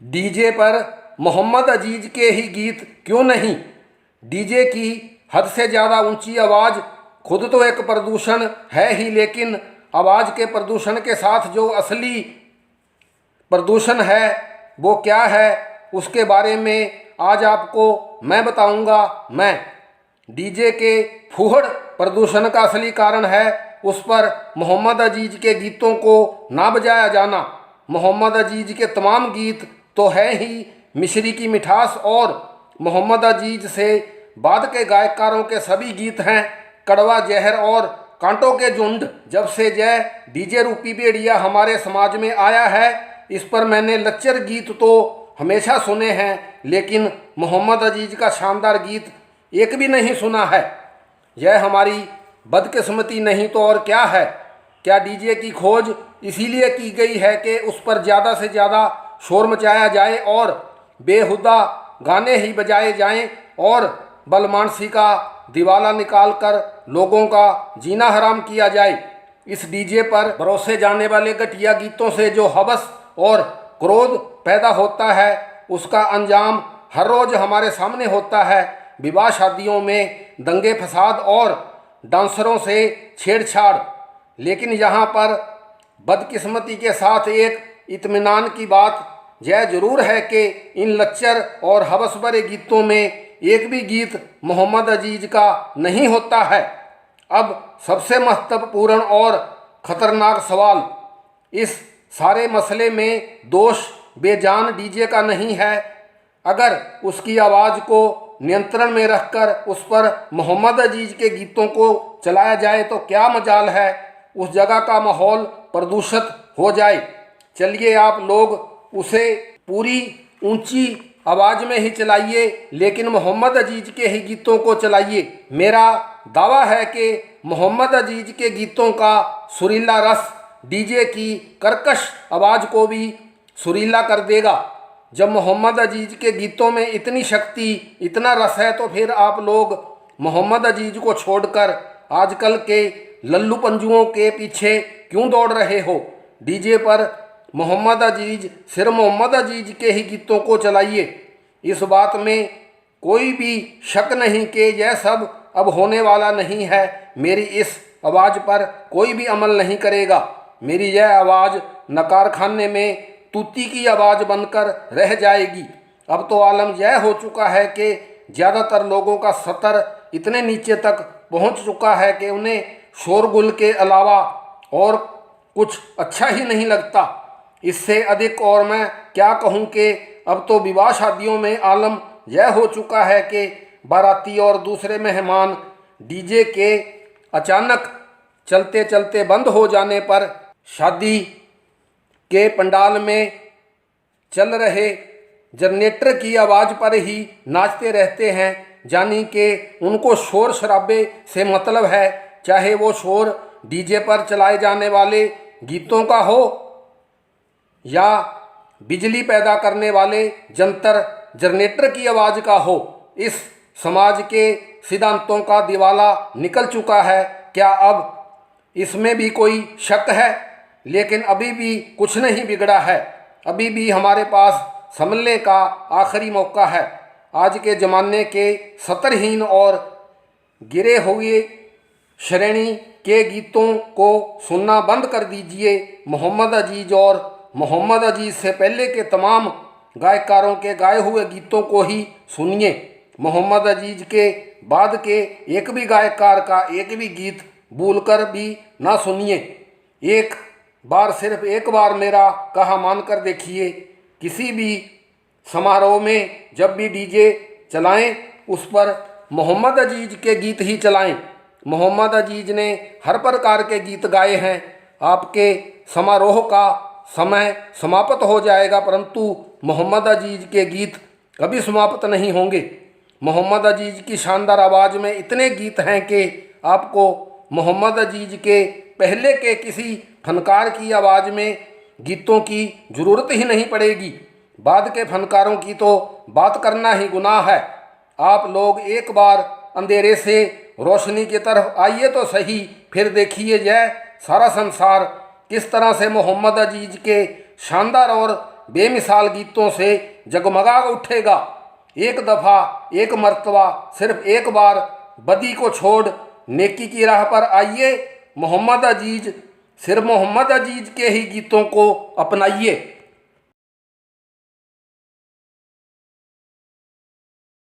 DJ पर मोहम्मद अजीज के ही गीत क्यों नहीं। डीजे की हद से ज़्यादा ऊंची आवाज़ खुद तो एक प्रदूषण है ही, लेकिन आवाज़ के प्रदूषण के साथ जो असली प्रदूषण है वो क्या है, उसके बारे में आज आपको मैं बताऊंगा। मैं डीजे के फूहड़ प्रदूषण का असली कारण है उस पर मोहम्मद अजीज के गीतों को ना बजाया जाना। मोहम्मद अजीज के तमाम गीत तो है ही मिश्री की मिठास, और मोहम्मद अजीज से बाद के गायकारों के सभी गीत हैं कड़वा जहर और कांटों के झुंड। जब से जय डीजे रूपी भेड़िया हमारे समाज में आया है, इस पर मैंने लच्चर गीत तो हमेशा सुने हैं, लेकिन मोहम्मद अजीज का शानदार गीत एक भी नहीं सुना है। यह हमारी बदकिस्मती नहीं तो और क्या है। क्या डीजे की खोज इसीलिए की गई है कि उस पर ज़्यादा से ज़्यादा शोर मचाया जाए और बेहुदा गाने ही बजाए जाएं और बलमानसी का दिवाला निकालकर लोगों का जीना हराम किया जाए। इस डीजे पर परोसे जाने वाले घटिया गीतों से जो हवस और क्रोध पैदा होता है, उसका अंजाम हर रोज़ हमारे सामने होता है। विवाह शादियों में दंगे फसाद और डांसरों से छेड़छाड़। लेकिन यहाँ पर बदकिस्मती के साथ एक इत्मीनान की बात यह जरूर है कि इन लच्चर और हवस भरे गीतों में एक भी गीत मोहम्मद अजीज का नहीं होता है। अब सबसे महत्वपूर्ण और ख़तरनाक सवाल, इस सारे मसले में दोष बेजान डीजे का नहीं है। अगर उसकी आवाज़ को नियंत्रण में रखकर उस पर मोहम्मद अजीज के गीतों को चलाया जाए तो क्या मजाल है उस जगह का माहौल प्रदूषित हो जाए। चलिए आप लोग उसे पूरी ऊंची आवाज़ में ही चलाइए, लेकिन मोहम्मद अजीज के ही गीतों को चलाइए। मेरा दावा है कि मोहम्मद अजीज के गीतों का सुरीला रस डीजे की कर्कश आवाज़ को भी सुरीला कर देगा। जब मोहम्मद अजीज के गीतों में इतनी शक्ति, इतना रस है, तो फिर आप लोग मोहम्मद अजीज को छोड़कर आजकल के लल्लू पंजुओं के पीछे क्यों दौड़ रहे हो। डीजे पर मोहम्मद अजीज, सिर्फ मोहम्मद अजीज के ही गीतों को चलाइए। इस बात में कोई भी शक नहीं कि यह सब अब होने वाला नहीं है। मेरी इस आवाज़ पर कोई भी अमल नहीं करेगा। मेरी यह आवाज़ नकारखाने में तूती की आवाज़ बनकर रह जाएगी। अब तो आलम यह हो चुका है कि ज़्यादातर लोगों का सतर इतने नीचे तक पहुंच चुका है कि उन्हें शोरगुल के अलावा और कुछ अच्छा ही नहीं लगता। इससे अधिक और मैं क्या कहूं कि अब तो विवाह शादियों में आलम यह हो चुका है कि बाराती और दूसरे मेहमान डीजे के अचानक चलते चलते बंद हो जाने पर शादी के पंडाल में चल रहे जनरेटर की आवाज़ पर ही नाचते रहते हैं, जानी कि उनको शोर शराबे से मतलब है, चाहे वो शोर डीजे पर चलाए जाने वाले गीतों का हो या बिजली पैदा करने वाले जंतर जनरेटर की आवाज़ का हो। इस समाज के सिद्धांतों का दिवाला निकल चुका है। क्या अब इसमें भी कोई शक है? लेकिन अभी भी कुछ नहीं बिगड़ा है। अभी भी हमारे पास संभलने का आखिरी मौका है। आज के ज़माने के सतरहीन और गिरे हुए श्रेणी के गीतों को सुनना बंद कर दीजिए। मोहम्मद अजीज और मोहम्मद अजीज से पहले के तमाम गायकारों के गाए हुए गीतों को ही सुनिए। मोहम्मद अजीज के बाद के एक भी गायकार का एक भी गीत भूलकर भी ना सुनिए। एक बार, सिर्फ एक बार मेरा कहा मान कर देखिए। किसी भी समारोह में जब भी डीजे चलाएं, उस पर मोहम्मद अजीज के गीत ही चलाएं। मोहम्मद अजीज ने हर प्रकार के गीत गाए हैं। आपके समारोह का समय समाप्त हो जाएगा, परंतु मोहम्मद अजीज के गीत कभी समाप्त नहीं होंगे। मोहम्मद अजीज की शानदार आवाज़ में इतने गीत हैं कि आपको मोहम्मद अजीज के पहले के किसी फनकार की आवाज़ में गीतों की ज़रूरत ही नहीं पड़ेगी। बाद के फनकारों की तो बात करना ही गुनाह है। आप लोग एक बार अंधेरे से रोशनी की तरफ आइए तो सही, फिर देखिए यह सारा संसार किस तरह से मोहम्मद अजीज के शानदार और बेमिसाल गीतों से जगमगा उठेगा। एक दफ़ा एक मर्तबा सिर्फ एक बार बदी को छोड़ नेकी की राह पर आइए। मोहम्मद अजीज सिर्फ मोहम्मद अजीज के ही गीतों को अपनाइए।